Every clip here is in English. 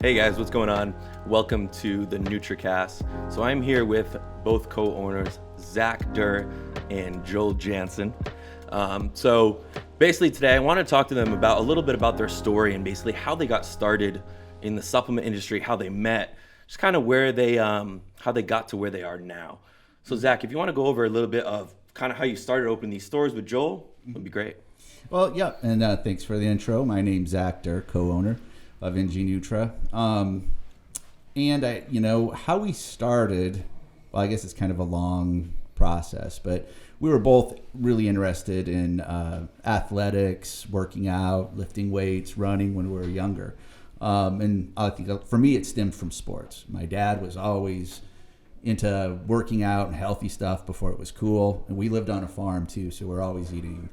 Hey guys, what's going on? Welcome to the NutraCast. So I'm here with both co-owners, Zach Durr and Joel Jansen. So basically today I want to talk to them about a little bit about their story and basically how they got started in the supplement industry, how they met, just kind of where they, how they got to where they are now. So Zach, if you want to go over a little bit of kind of how you started opening these stores with Joel, that'd be great. Well, yeah, and thanks for the intro. My name's Zach Durr, co-owner of Nutra. And how we started, well, I guess it's kind of a long process, but we were both really interested in athletics, working out, lifting weights, running when we were younger. And I think for me, it stemmed from sports. My dad was always into working out and healthy stuff before it was cool. And we lived on a farm too, so we're always eating,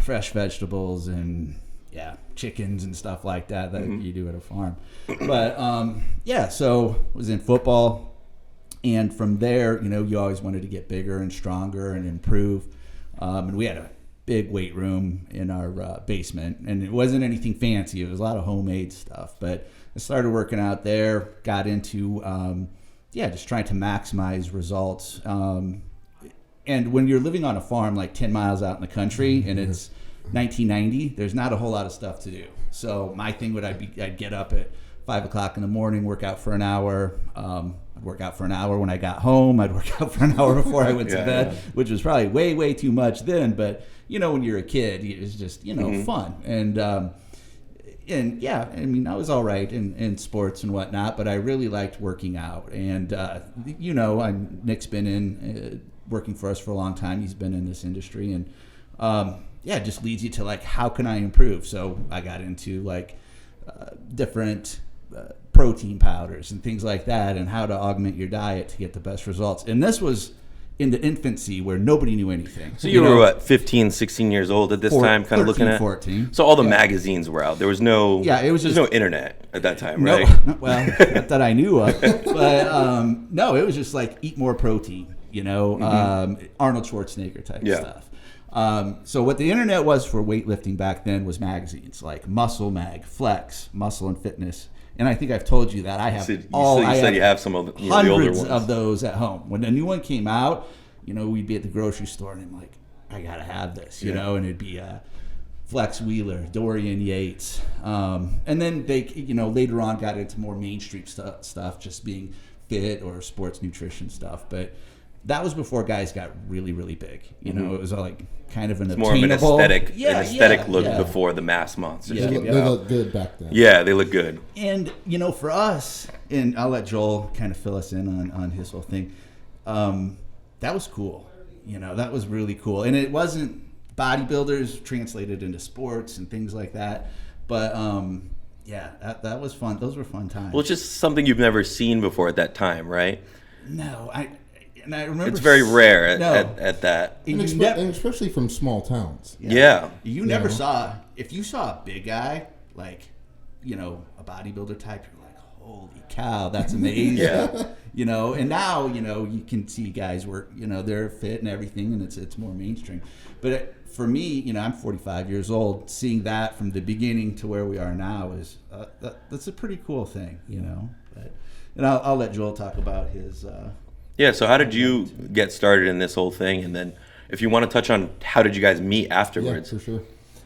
fresh vegetables and chickens and stuff like that you do at a farm. But so was in football, and from there, you always wanted to get bigger and stronger and improve. And we had a big weight room in our basement, and it wasn't anything fancy. It was a lot of homemade stuff. But I started working out there, got into just trying to maximize results. And when you're living on a farm like 10 miles out in the country, and it's 1990, there's not a whole lot of stuff to do. So my thing I'd get up at 5 o'clock in the morning, work out for an hour. I'd work out for an hour when I got home. I'd work out for an hour before I went to bed, which was probably way, way too much then. But, when you're a kid, it's just, fun. And I was all right in sports and whatnot, but I really liked working out. And, Nick's been in working for us for a long time. He's been in this industry, and it just leads you to like, how can I improve? So I got into different protein powders and things like that, and how to augment your diet to get the best results. And this was in the infancy where nobody knew anything. So you were what, 15, 16 years old at this time, kind of looking at 14. So all the magazines were out. There was no no internet at that time, right? Well, not that I knew of. But no, it was just like eat more protein, Arnold Schwarzenegger type stuff. So what the internet was for weightlifting back then was magazines like Muscle Mag, Flex, Muscle and Fitness. And I think I've told you that I have you have some of the hundreds older ones of those at home. When a new one came out, we'd be at the grocery store and I'm like, I gotta have this, and it'd be Flex Wheeler, Dorian Yates, and then they, later on got into more mainstream stuff, just being fit or sports nutrition stuff, but that was before guys got really, really big. It was like kind of an more of an aesthetic look before the mass monsters. They look good back then. Yeah, they look good. And for us, and I'll let Joel kind of fill us in on his whole thing. That was cool. That was really cool, and it wasn't bodybuilders translated into sports and things like that. But that was fun. Those were fun times. Well, it's just something you've never seen before at that time, right? No, I remember it's very rare at that. And especially from small towns. Yeah. You never saw, if you saw a big guy, like, a bodybuilder type, you're like, holy cow, that's amazing. And now, you can see guys work, they're fit and everything, and it's more mainstream. But for me, I'm 45 years old, seeing that from the beginning to where we are now is, that's a pretty cool thing, But, and I'll let Joel talk about his... So how did you get started in this whole thing? And then if you want to touch on how did you guys meet afterwards? Yeah, for sure.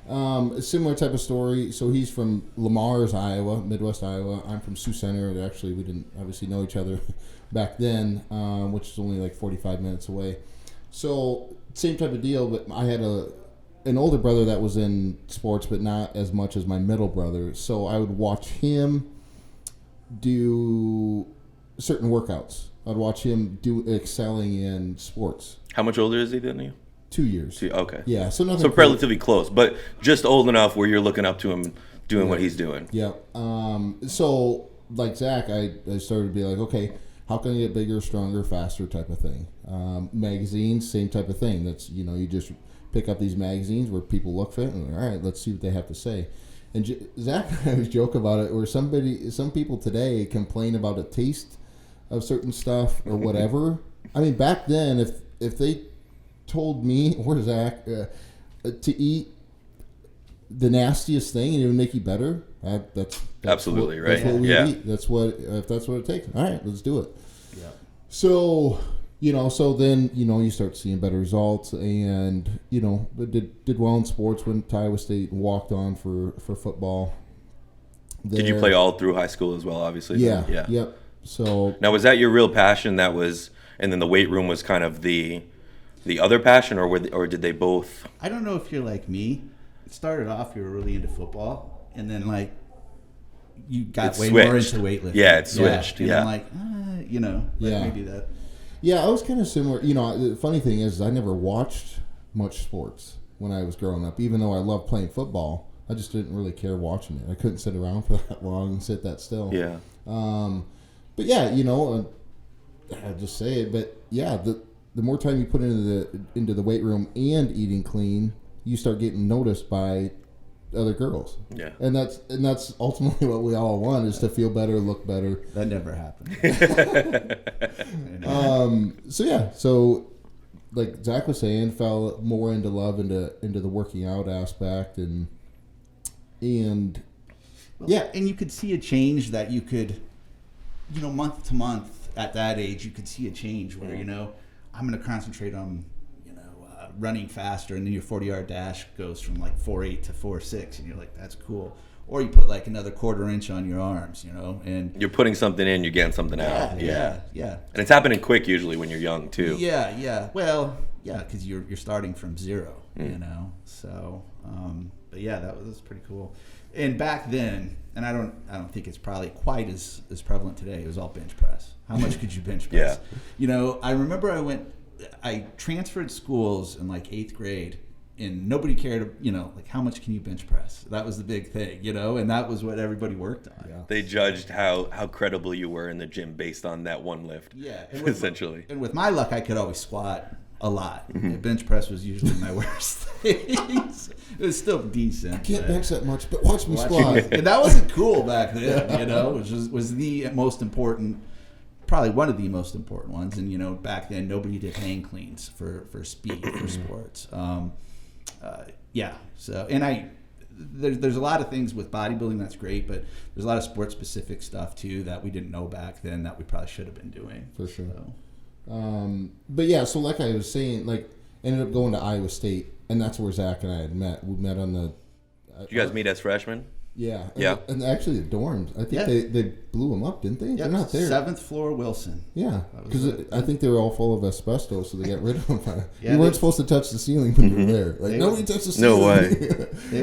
A similar type of story. So he's from Lamar's, Iowa, Midwest Iowa. I'm from Sioux Center. Actually, we didn't obviously know each other back then, which is only like 45 minutes away. So same type of deal, but I had an older brother that was in sports, but not as much as my middle brother. So I would watch him do certain workouts. I'd watch him excelling in sports. How much older is he than you? 2 years. Okay. Yeah, so nothing. So relatively close, but just old enough where you're looking up to him doing what he's doing. Yeah. So like Zach, I started to be like, okay, how can I get bigger, stronger, faster type of thing? Magazines, same type of thing. That's, you just pick up these magazines where people look fit and all right, let's see what they have to say. And Zach and I always joke about it, where some people today complain about a taste of certain stuff or whatever. I mean, back then, if they told me or Zach to eat the nastiest thing and it would make you better, that's absolutely right. That's what we Yeah. eat. If that's what it takes. All right, let's do it. Yeah. So, so then, you start seeing better results and, did well in sports, went to Iowa State and walked on for football. Did you play all through high school as well, obviously? Yeah. Yeah. Yep. So Now, was that your real passion and then the weight room was kind of the other passion, or did they both? I don't know if you're like me. It started off, you were really into football, and then like you got way more into weightlifting. Yeah, it switched. And Yeah. I'm like, let me do that. Yeah, I was kind of similar. The funny thing is I never watched much sports when I was growing up. Even though I loved playing football, I just didn't really care watching it. I couldn't sit around for that long and sit that still. Yeah. But yeah, I'll just say it. But yeah, the more time you put into the weight room and eating clean, you start getting noticed by other girls. Yeah. And that's ultimately what we all want, is to feel better, look better. That never happened. So like Zach was saying, fell more into love into the working out aspect and yeah, and you could see a change that you could, month to month at that age, you could see a change where, I'm going to concentrate on, running faster, and then your 40-yard dash goes from like 4.8 to 4.6, and you're like, that's cool. Or you put like another quarter inch on your arms, and You're putting something in, you're getting something out. Yeah. And it's happening quick usually when you're young too. Yeah. Well, yeah, because you're starting from zero, So, but yeah, that was pretty cool. And back then, and I don't think it's probably quite as prevalent today. It was all bench press. How much could you bench press? Yeah. I remember I transferred schools in like 8th grade, and nobody cared, like how much can you bench press? That was the big thing, and that was what everybody worked on. Yeah. They judged how credible you were in the gym based on that one lift. Yeah, essentially. And with my luck, I could always squat a lot. Bench press was usually my worst thing. It was still decent. I can't bench that much, but watch me squat. And that wasn't cool back then, which was the most important, probably one of the most important ones. And, back then, nobody did hang cleans for speed, for sports. So, and there's a lot of things with bodybuilding that's great, but there's a lot of sports-specific stuff, too, that we didn't know back then that we probably should have been doing. For sure. So. But yeah, so like I was saying, ended up going to Iowa State, and that's where Zach and I had met. We met on the... Did you guys meet as freshmen? Yeah. Yeah. And actually the dorms, I think they blew them up, didn't they? Yep. They're not there. 7th floor Wilson. Yeah, because I think they were all full of asbestos, so they got rid of them. Yeah, you weren't supposed to touch the ceiling when you were there. Like, nobody touched the ceiling. No way.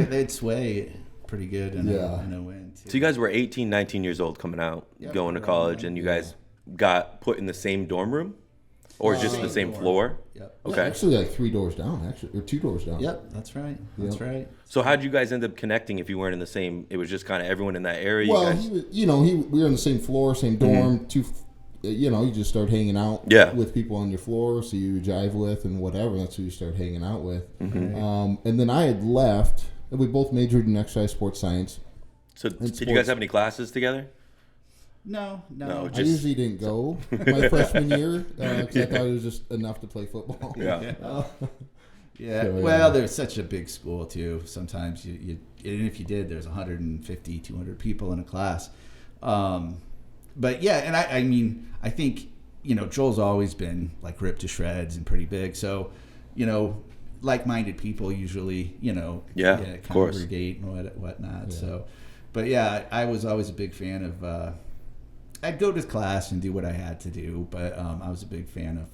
They'd sway pretty good in a win, too. So you guys were 18, 19 years old coming out, going to college, and you guys got put in the same dorm room? Or just the same floor? Yep. Yeah, Okay. actually, like 3 doors down, or 2 doors down. Yep, that's right. That's right. So how did you guys end up connecting if you weren't in the same? It was just kind of everyone in that area. Well, you guys... we were on the same floor, same dorm. You just start hanging out with people on your floor, so you jive with and whatever. That's who you start hanging out with. And then I had left, and we both majored in exercise sports science. So did you guys have any classes together? No. I usually didn't go my freshman year because I thought it was just enough to play football. Yeah. Yeah. So, well, there's such a big school too. Sometimes you and if you did, there's 150, 200 people in a class. But yeah, and I mean, I think Joel's always been like ripped to shreds and pretty big. So, like-minded people usually, congregate and whatnot. Yeah. So, but yeah, I was always a big fan of. I'd go to class and do what I had to do, but I was a big fan of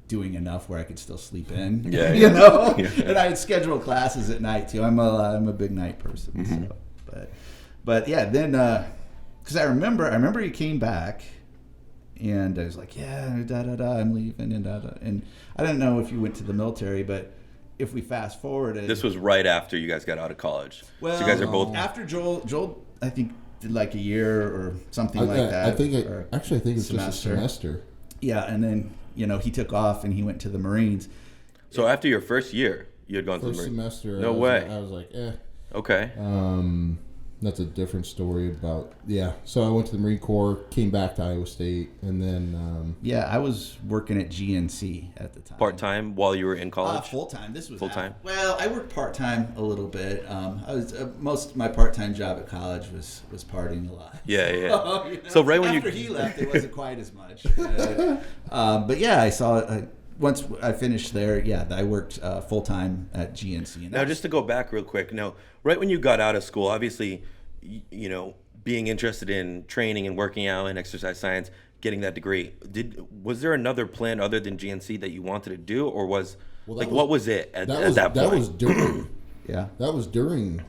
doing enough where I could still sleep in. Yeah, And I'd schedule classes at night too. I'm a big night person. So, but yeah, then because I remember you came back, and I was like, I'm leaving, and and I don't know if you went to the military, but if we fast forwarded, This was right after you guys got out of college. well, so you guys are both after Joel, I think did like a year or something like that. I think or I think it's just a semester. Yeah, and then he took off and he went to the Marines. So after your first year, you had gone First to the Marines. semester. No way. I was like, Okay. That's a different story about, yeah. So I went to the Marine Corps, came back to Iowa State, and then... I was working at GNC at the time. Part-time while you were in college? Full-time. This was full-time. Well, I worked part-time a little bit. I was most of my part-time job at college was partying a lot. Yeah. So right when after he left, it wasn't quite as much. But yeah, I saw... once I finished there, I worked full-time at GNC. Now, just to go back real quick, right when you got out of school, obviously, being interested in training and working out and exercise science, getting that degree, was there another plan other than GNC that you wanted to do, or what was it at that point? That was during. Yeah. That was during.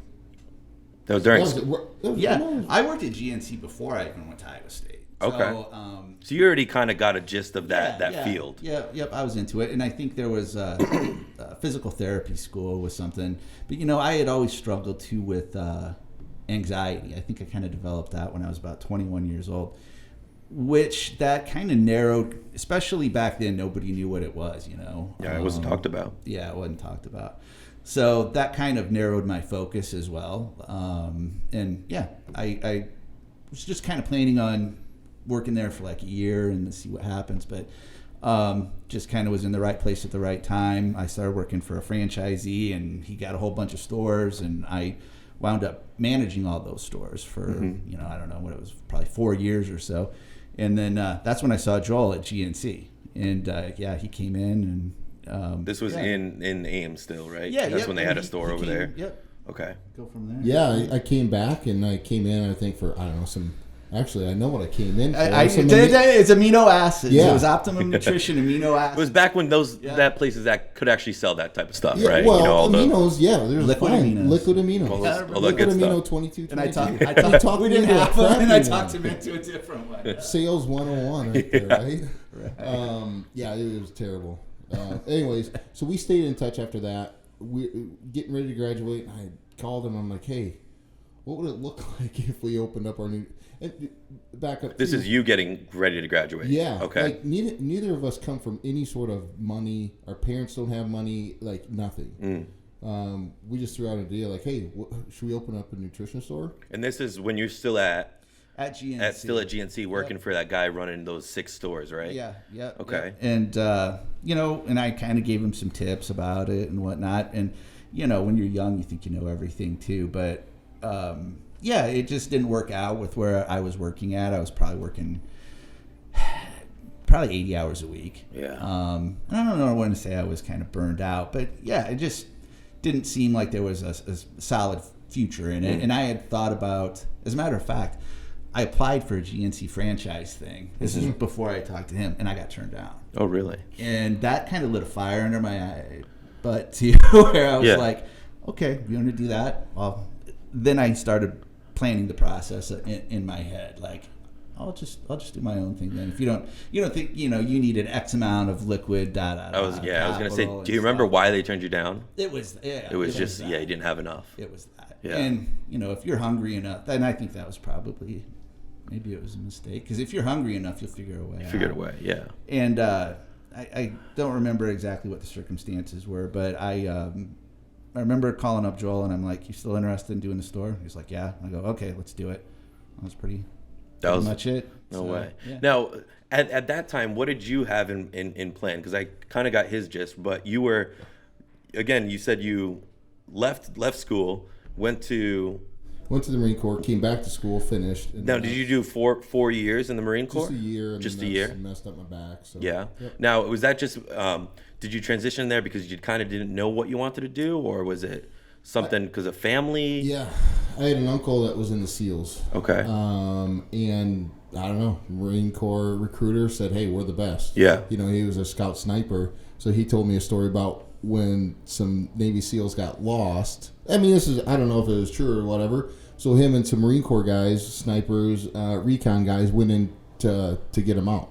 That was during. I worked at GNC before I even went to Iowa State. Okay. So you already kind of got a gist of that field. Yeah, yep, I was into it. And I think there was a physical therapy school was something. But, I had always struggled, too, with anxiety. I think I kind of developed that when I was about 21 years old, which that kind of narrowed, especially back then, nobody knew what it was, Yeah, it wasn't talked about. Yeah, it wasn't talked about. So that kind of narrowed my focus as well. I was just kind of planning on working there for like a year and to see what happens, but just kind of was in the right place at the right time. I started working for a franchisee, and he got a whole bunch of stores, and I wound up managing all those stores for I don't know what it was, probably 4 years or so. And then that's when I saw Joel at GNC, and he came in, and this was in Ames still, right? Yeah, that's when they had a store over there. Yep. Okay. Go from there. Yeah, I came back, and I came in, I think, for, I don't know, some... Actually, I know what I came in for. It's amino acids. Yeah. It was Optimum Nutrition amino acids. It was back when that places that could actually sell that type of stuff, Yeah, right? well, aminos, there's liquid aminos. Liquid aminos. All that good Liquid amino stuff. 22. And I talked we didn't have them, and I talked him into a different one. Sales 101 right there, right? It was terrible. Anyways, so we stayed in touch after that. We getting ready to graduate. I called him. I'm like, hey, what would it look like if we opened up our new... And back up. This is you getting ready to graduate. Yeah. Okay. Like neither of us come from any sort of money. Our parents don't have money. Like nothing. We just threw out an idea. Like, hey, should we open up a nutrition store? And this is when you're still at GNC. Still at GNC working for that guy running those 6 stores, right? Yeah. Okay. Yeah. And and I kind of gave him some tips about it and whatnot. And when you're young, you think you know everything too, but. It just didn't work out with where I was working at. I was probably working 80 hours a week. Yeah. And I don't know, I want to say I was kind of burned out, but it just didn't seem like there was a solid future in it. And I had thought about, as a matter of fact, I applied for a GNC franchise thing. This is before I talked to him, and I got turned down. Oh, really? And that kind of lit a fire under my butt, too, where I was like, okay, you want to do that? Well, then I started planning the process in my head, like I'll just do my own thing then. If you don't think you needed X amount of liquid. I was gonna say, do you remember why they turned you down? It was just you didn't have enough. It was that. Yeah. And if you're hungry enough, then I think that was probably maybe it was a mistake, because if you're hungry enough, you'll figure a way. Figure a way, yeah. And I don't remember exactly what the circumstances were, but I remember calling up Joel, and I'm like, "You still interested in doing the store?" He's like, "Yeah." I go, "Okay, let's do it." That was pretty much it. No way. Yeah. Now, at that time, what did you have in plan? Because I kind of got his gist, but you were, again, you said you left school, went to the Marine Corps, came back to school, finished. Now, did you do 4 years in the Marine Corps? Just a year. Just a year? Messed up my back. So. Yeah. Yep. Now, was that just, did you transition there because you kind of didn't know what you wanted to do, or was it something because of family? Yeah. I had an uncle that was in the SEALs. Okay. And I don't know, Marine Corps recruiter said, hey, we're the best. Yeah. He was a scout sniper. So he told me a story about when some Navy SEALs got lost. I mean, I don't know if it was true or whatever. So him and some Marine Corps guys, snipers, recon guys went in to get him out.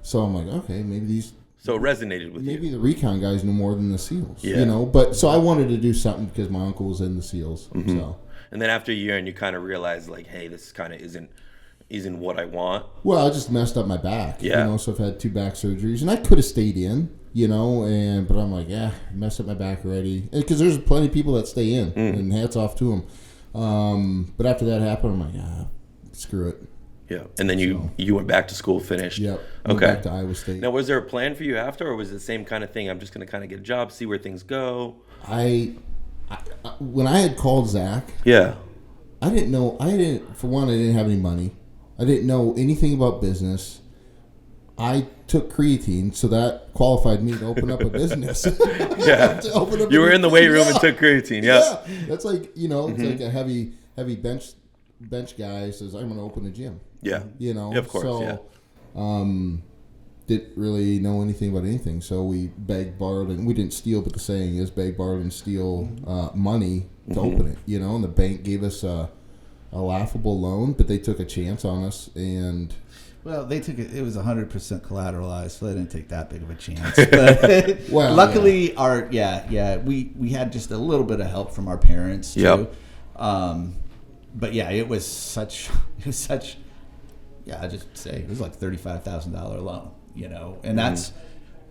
So I'm like, okay, maybe these... So it resonated with you. Maybe the recon guys knew more than the SEALs. Yeah. But so I wanted to do something because my uncle was in the SEALs. Mm-hmm. So. And then after a year, and you kind of realized, like, hey, this kind of isn't what I want. Well, I just messed up my back. Yeah. So I've had 2 back surgeries, and I could have stayed in, but I'm like, messed up my back already. Because there's plenty of people that stay in, and hats off to them. But after that happened, I'm like, screw it. Yeah. And then you went back to school, finished. Yep. Okay. Went back to Iowa State. Now, was there a plan for you after, or was it the same kind of thing? I'm just going to kind of get a job, see where things go. When I had called Zach, Yeah. for one, I didn't have any money. I didn't know anything about business. I took creatine, so that qualified me to open up a business. Yeah. You were in the weight room and took creatine. Yeah. That's like, it's like a heavy bench guy says, I'm going to open a gym. Yeah. Yeah, of course. So, didn't really know anything about anything. So we begged, borrowed, and we didn't steal, but the saying is beg, borrowed, and steal money to open it. And the bank gave us a laughable loan, but they took a chance on us. And well, they took it. It was 100% collateralized, so they didn't take that big of a chance. But luckily, we had just a little bit of help from our parents too. Yep. But yeah, it was such. I just say it was like $35,000 loan, and that's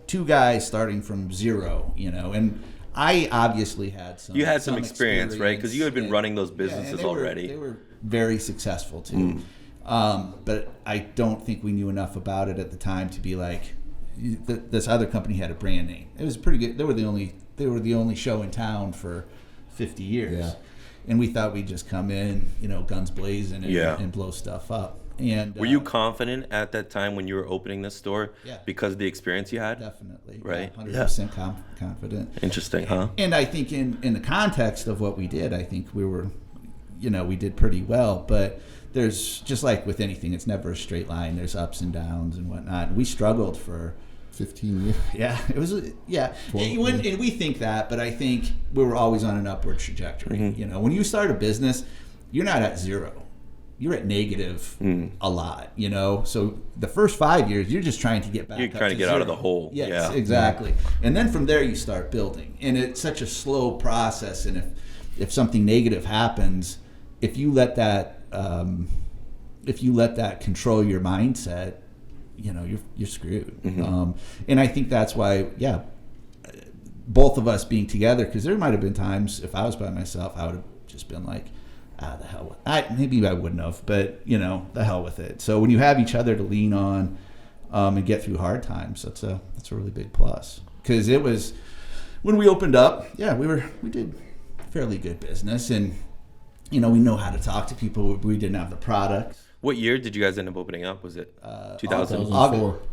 two guys starting from zero, and I obviously had some. You had some experience, right? Because you had been running those businesses already. They were very successful too. But I don't think we knew enough about it at the time to be like, this other company had a brand name. It was pretty good. They were the only show in town for 50 years. Yeah. And we thought we'd just come in, guns blazing and blow stuff up. And were you confident at that time when you were opening this store? Yeah. Because of the experience you had? Definitely. Right. 100% confident. Interesting, huh? And I think in the context of what we did, I think we were, we did pretty well. But there's, just like with anything, it's never a straight line. There's ups and downs and whatnot. We struggled for 15 years. Yeah, it was. Yeah, and we think that, but I think we were always on an upward trajectory. Mm-hmm. When you start a business, you're not at zero. You're at negative a lot. So the first 5 years, you're just trying to get back. You're trying to get zero. out of the hole. Yes, yeah, exactly. And then from there, you start building, and it's such a slow process. And if something negative happens, if you let that control your mindset, you're screwed. Mm-hmm. And I think that's why, both of us being together, because there might have been times if I was by myself, I would have just been like, the hell. Maybe I wouldn't have, but the hell with it. So when you have each other to lean on and get through hard times, that's a really big plus. Because it was when we opened up, we did fairly good business, and we know how to talk to people. We didn't have the products. What year did you guys end up opening up? Was it 2000?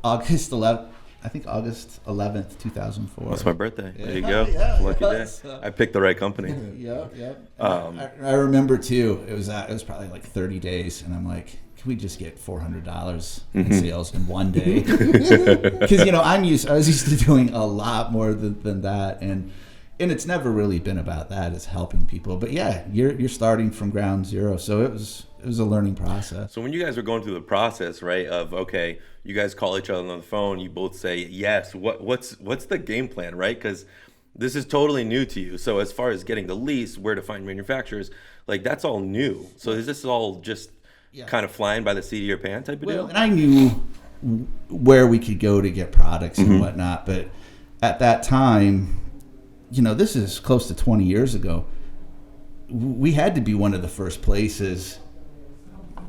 August 11th. I think August 11th, 2004. That's my birthday. Yeah. There you go. Yeah, Lucky day. so. I picked the right company. Yeah. I remember too. It was probably like 30 days, and I'm like, can we just get $400 in sales in one day? Because I was used to doing a lot more than that, and it's never really been about that. It's helping people. But yeah, you're starting from ground zero, so it was a learning process. So when you guys were going through the process, right, of okay, you guys call each other on the phone, you both say yes. What's the game plan, right? Because this is totally new to you. So as far as getting the lease, where to find manufacturers, like that's all new. So is this all just kind of flying by the seat of your pants type of deal? And I knew where we could go to get products and whatnot, but at that time, this is close to 20 years ago. We had to be one of the first places.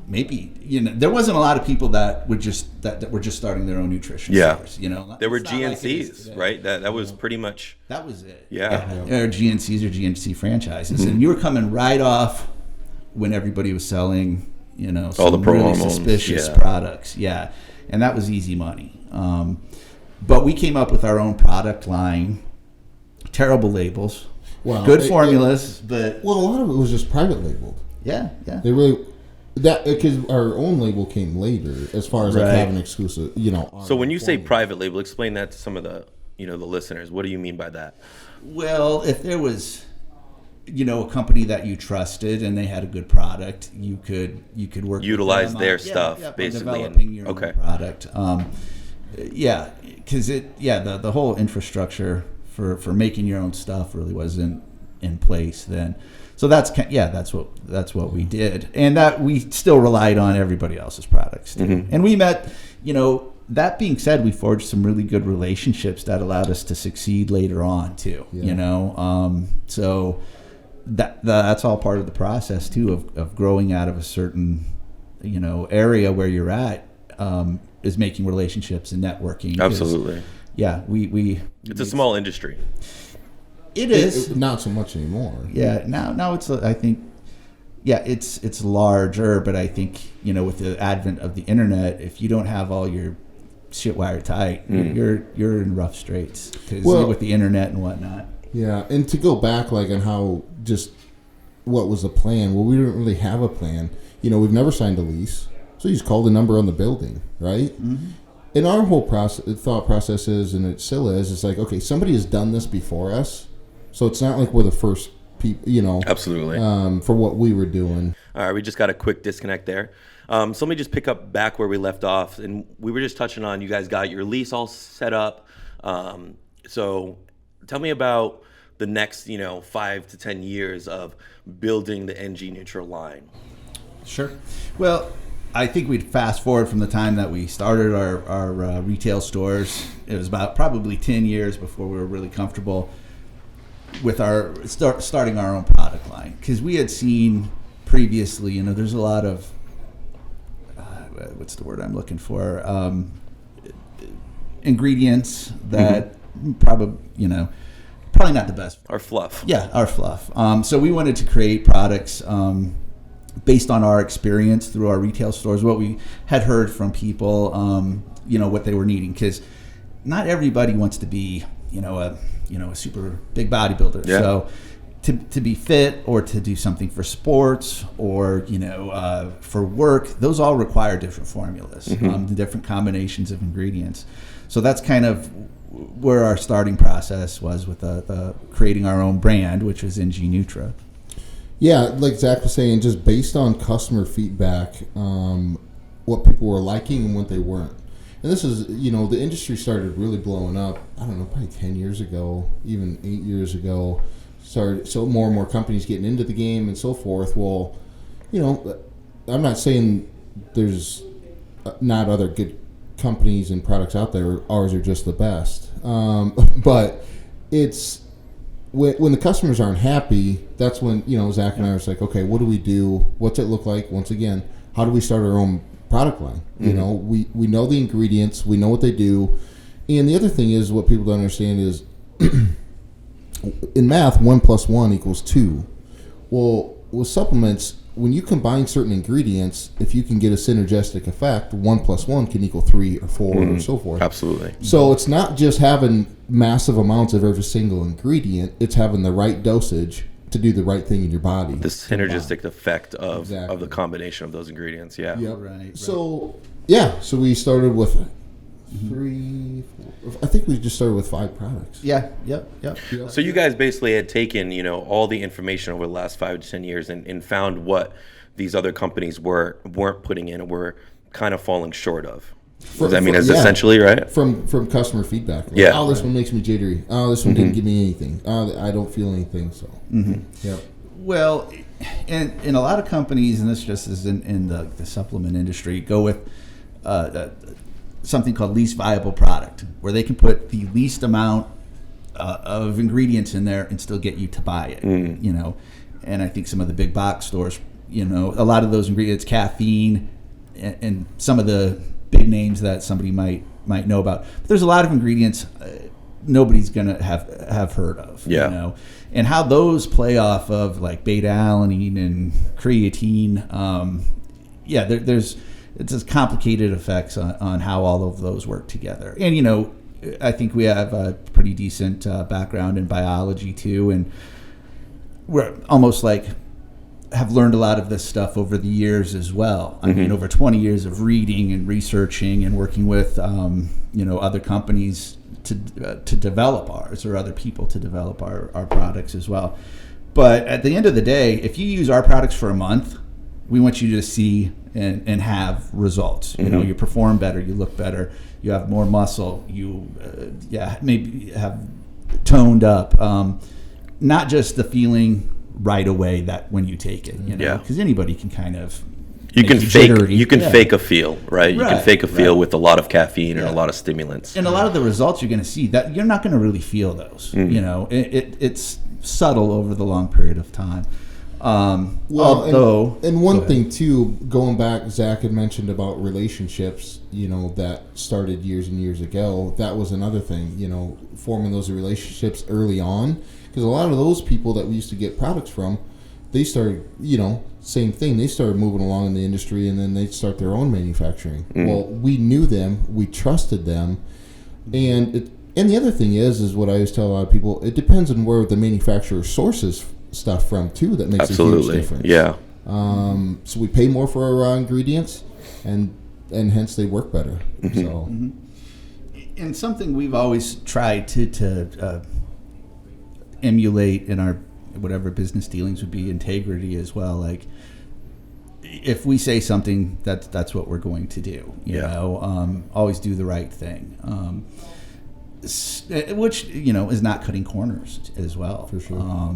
Maybe there wasn't a lot of people that were just starting their own nutrition stores. There were It's not like it is GNCs, today. right? That was pretty much. That was it. Yeah. Or GNCs or GNC franchises, and you were coming right off when everybody was selling, all the pro really hormones, suspicious products. Yeah, and that was easy money. But we came up with our own product line. Terrible labels, good formulas, but a lot of it was just private labeled. Yeah. They really because our own label came later, as far as like having exclusive. So when you say private label, explain that to some of the the listeners. What do you mean by that? Well, if there was a company that you trusted and they had a good product, you could utilize with them their on, stuff basically developing your own product. Because the whole infrastructure for making your own stuff really wasn't in place then. So that's what we did, and that we still relied on everybody else's products too. And we met, that being said, we forged some really good relationships that allowed us to succeed later on too. So that's all part of the process too of growing out of a certain area where you're at, is making relationships and networking. Absolutely. Yeah, it's a small industry. It is not so much anymore. Yeah, now it's, I think, it's larger, but I think with the advent of the internet, if you don't have all your shit wired tight, you're in rough straits because with the internet and whatnot. Yeah, and to go back like on how just what was the plan? Well, we didn't really have a plan. We've never signed a lease, so you just call the number on the building, right? Mm-hmm. And our whole thought process is, and it still is, it's like, okay, somebody has done this before us, so it's not like we're the first people, Absolutely. For what we were doing. All right, we just got a quick disconnect there. So let me just pick up back where we left off, and we were just touching on you guys got your lease all set up. So tell me about the next 5 to 10 years of building the NG Nutra line. Sure. Well, I think we'd fast forward from the time that we started our retail stores. It was about probably 10 years before we were really comfortable with starting our own product line, because we had seen previously, there's a lot of what's the word I'm looking for, ingredients that probably not the best. Our fluff. Yeah, our fluff. So we wanted to create products based on our experience through our retail stores, what we had heard from people, what they were needing, because not everybody wants to be, a super big bodybuilder. Yeah. So to be fit or to do something for sports or, for work, those all require different formulas, the different combinations of ingredients. So that's kind of where our starting process was with the creating our own brand, which was NG Nutra. Yeah, like Zach was saying, just based on customer feedback, what people were liking and what they weren't. And this is, the industry started really blowing up, I don't know, probably 10 years ago, even 8 years ago. So more and more companies getting into the game and so forth. Well, I'm not saying there's not other good companies and products out there. Ours are just the best. But it's when the customers aren't happy, that's when, Zach and I was like, okay, what do we do? What's it look like? Once again, how do we start our own product line? We know the ingredients, we know what they do. And the other thing is, what people don't understand is in math, 1 + 1 = 2. Well, with supplements, when you combine certain ingredients, if you can get a synergistic effect, 1 + 1 can equal 3 or 4 or so forth. Absolutely. So it's not just having massive amounts of every single ingredient, it's having the right dosage to do the right thing in your body. The synergistic effect of the combination of those ingredients. Yeah. Yep. Right. So we started with 3, 4, I think we just started with 5 products. Yeah. Yep. So you guys basically had taken, all the information over the last 5 to 10 years and found what these other companies weren't putting in and were kind of falling short of. Essentially, right? From customer feedback. Like, yeah. Oh, this one makes me jittery. Oh, this one didn't give me anything. Oh, I don't feel anything. So. Yeah. Well, and in a lot of companies, and this just is in the supplement industry, go with something called least viable product, where they can put the least amount of ingredients in there and still get you to buy it. And I think some of the big box stores, a lot of those ingredients, caffeine, and some of the big names that somebody might know about. But there's a lot of ingredients nobody's gonna have heard of. Yeah. And how those play off of like beta alanine and creatine. There's just complicated effects on how all of those work together. And I think we have a pretty decent background in biology too, and we're almost like have learned a lot of this stuff over the years as well. I mean, over 20 years of reading and researching and working with other companies to develop ours, or other people to develop our products as well. But at the end of the day, if you use our products for a month, we want you to see and have results. You perform better, you look better, you have more muscle, you maybe have toned up. Not just the feeling right away that when you take it, because anybody can kind of fake a feel, right? You can fake a feel with a lot of caffeine and a lot of stimulants. And a lot of the results you're going to see, that you're not going to really feel those. It's subtle over the long period of time. And one thing too, going back, Zach had mentioned about relationships, that started years and years ago. That was another thing, forming those relationships early on, because a lot of those people that we used to get products from, they started, same thing. They started moving along in the industry, and then they'd start their own manufacturing. Well, we knew them, we trusted them, and the other thing is what I always tell a lot of people, it depends on where the manufacturer sources stuff from too. That makes a huge difference. Yeah. So we pay more for our raw ingredients, and hence they work better. So, and something we've always tried to emulate in our whatever business dealings would be integrity as well. Like, if we say something, that's what we're going to do. You know, always do the right thing. Which is not cutting corners as well. For sure.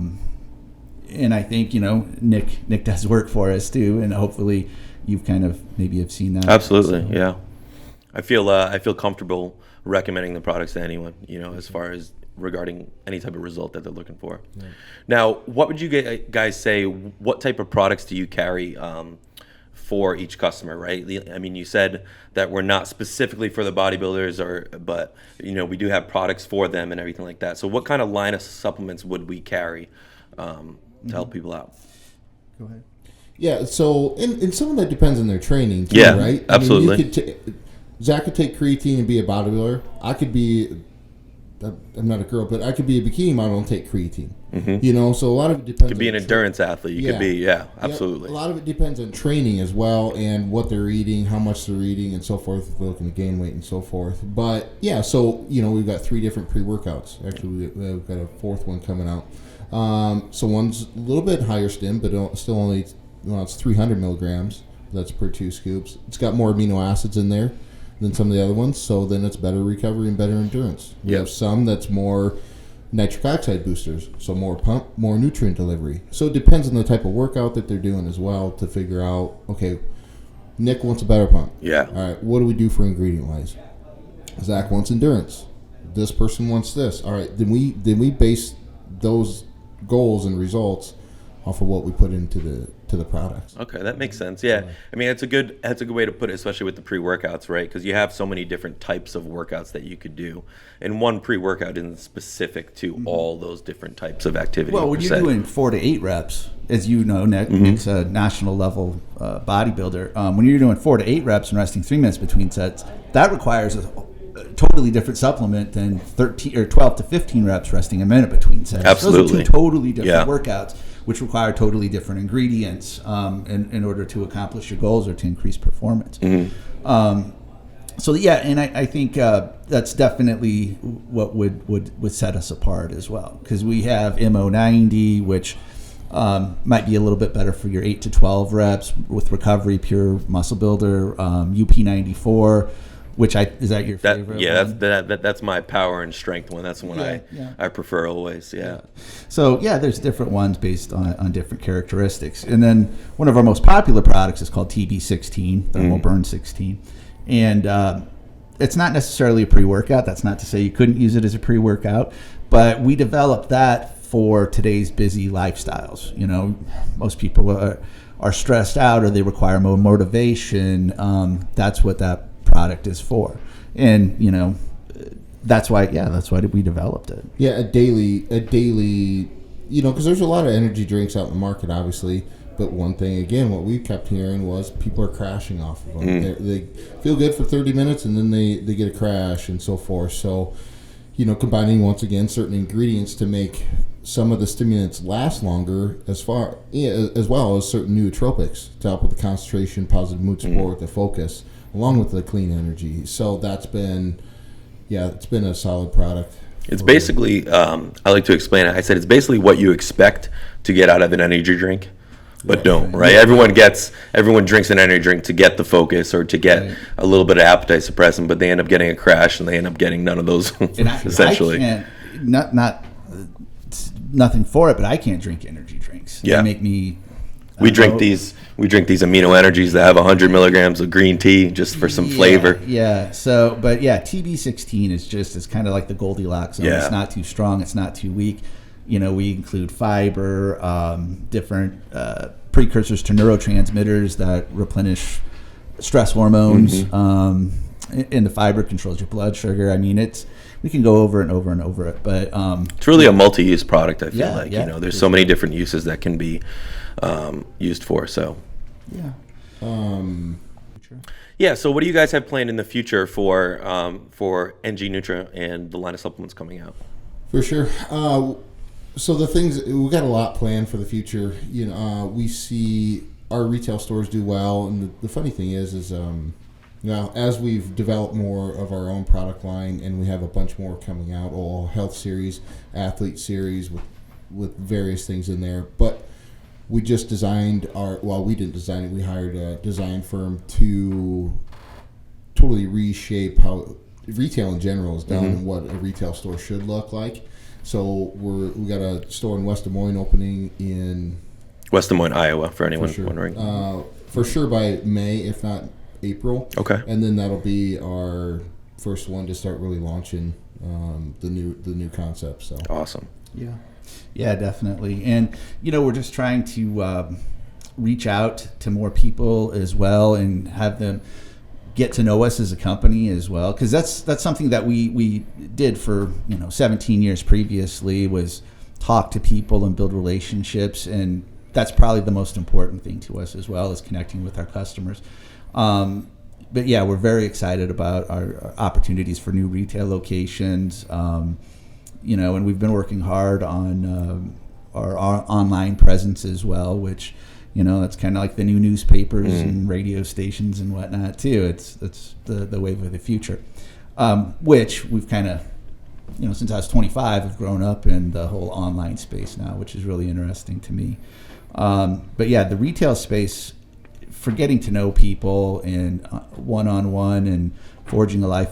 And I think Nick does work for us too, and hopefully you've kind of maybe have seen that. Absolutely, yeah. I feel comfortable recommending the products to anyone, as far as regarding any type of result that they're looking for. Yeah. Now, what would you guys say? What type of products do you carry for each customer? Right? I mean, you said that we're not specifically for the bodybuilders, but we do have products for them and everything like that. So, what kind of line of supplements would we carry to help people out? Go ahead. Yeah, so and some of that depends on their training too, yeah, right? Absolutely. Zach could take creatine and be a bodybuilder. I could be, I'm not a girl, but I could be a bikini model and take creatine. So a lot of it depends. Could be an endurance athlete. You could be, absolutely. A lot of it depends on training as well, and what they're eating, how much they're eating, and so forth. If they're looking to gain weight and so forth. But yeah, so we've got 3 different pre-workouts. Actually, we've got a 4th one coming out. So one's a little bit higher stim, but still only, it's 300 milligrams. That's per 2 scoops. It's got more amino acids in there than some of the other ones, so then it's better recovery and better endurance. We have some that's more nitric oxide boosters, so more pump, more nutrient delivery. So it depends on the type of workout that they're doing as well to figure out, okay, Nick wants a better pump. Yeah. All right, what do we do for ingredient-wise? Zach wants endurance. This person wants this. All right, then we base those goals and results off of what we put into the products. Okay, that makes sense. Yeah, I mean that's a good way to put it, especially with the pre-workouts, right? Because you have so many different types of workouts that you could do, and one pre-workout isn't specific to all those different types of activity. Well, when you're doing 4 to 8 reps, as you know, Nick, Nick's a national level bodybuilder. When you're doing 4 to 8 reps and resting 3 minutes between sets, that requires a totally different supplement than 13 or 12 to 15 reps resting a minute between sets. Absolutely. Those are 2 totally different workouts, which require totally different ingredients in order to accomplish your goals or to increase performance. So and I think that's definitely what would set us apart as well, because we have MO90, which might be a little bit better for your 8 to 12 reps with recovery, pure muscle builder. UP94, which is that your favorite? Yeah, that's my power and strength one. That's the one I prefer always. Yeah. So there's different ones based on different characteristics, and then one of our most popular products is called TB16, Thermal Burn 16, and it's not necessarily a pre-workout. That's not to say you couldn't use it as a pre-workout, but we developed that for today's busy lifestyles. Most people are stressed out, or they require more motivation. That's what that product is for, and that's why we developed it. A daily because there's a lot of energy drinks out in the market, obviously, but one thing again, what we kept hearing was people are crashing off of them. They feel good for 30 minutes and then they get a crash and so forth. So combining once again certain ingredients to make some of the stimulants last longer, as well as certain nootropics to help with the concentration, positive mood support, the focus, along with the clean energy. So that's been, it's been a solid product. It's basically, I like to explain it. I said it's basically what you expect to get out of an energy drink, but don't, right? Everyone drinks an energy drink to get the focus or to get a little bit of appetite suppressant, but they end up getting a crash and they end up getting none of those, essentially. I can't, nothing for it, but I can't drink energy drinks. They make me... We drink these amino energies that have 100 milligrams of green tea just for some flavor. Yeah. So, but TB16 is kind of like the Goldilocks zone. It's not too strong. It's not too weak. We include fiber, different precursors to neurotransmitters that replenish stress hormones, and the fiber controls your blood sugar. I mean, we can go over and over and over it, but it's really a multi-use product. I feel like yeah, there's so many different uses that can be used for. So yeah. Yeah. So what do you guys have planned in the future for NG Nutra and the line of supplements coming out? For sure. So the things, we got a lot planned for the future. We see our retail stores do well, and the funny thing is now as we've developed more of our own product line, and we have a bunch more coming out, all health series, athlete series with various things in there. But we just designed we didn't design it. We hired a design firm to totally reshape how retail in general is done and what a retail store should look like. So we got a store in West Des Moines opening in West Des Moines, Iowa, for anyone wondering. For sure by May, if not April. Okay. And then that'll be our first one to start really launching the new concept. So awesome. Yeah, definitely. And we're just trying to reach out to more people as well and have them get to know us as a company as well, because that's something that we did for 17 years previously, was talk to people and build relationships, and that's probably the most important thing to us as well, is connecting with our customers. But yeah, we're very excited about our opportunities for new retail locations, and we've been working hard on our online presence as well, which that's kind of like the new newspapers and radio stations and whatnot too. It's the wave of the future, which we've kind of, since I was 25, have grown up in the whole online space now, which is really interesting to me. But yeah, the retail space, for getting to know people and one-on-one and forging a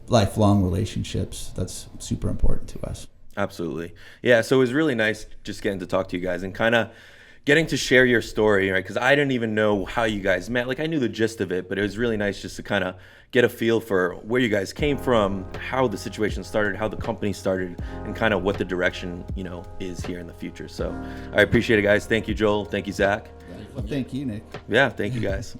lifelong relationships, that's super important to us. Absolutely. Yeah, so it was really nice just getting to talk to you guys and kind of getting to share your story, right? Because I didn't even know how you guys met. Like, I knew the gist of it, but it was really nice just to kind of get a feel for where you guys came from, how the situation started, how the company started, and kind of what the direction, is here in the future. So I appreciate it, guys. Thank you, Joel. Thank you, Zach. Well, thank you, Nick. Yeah, thank you, guys.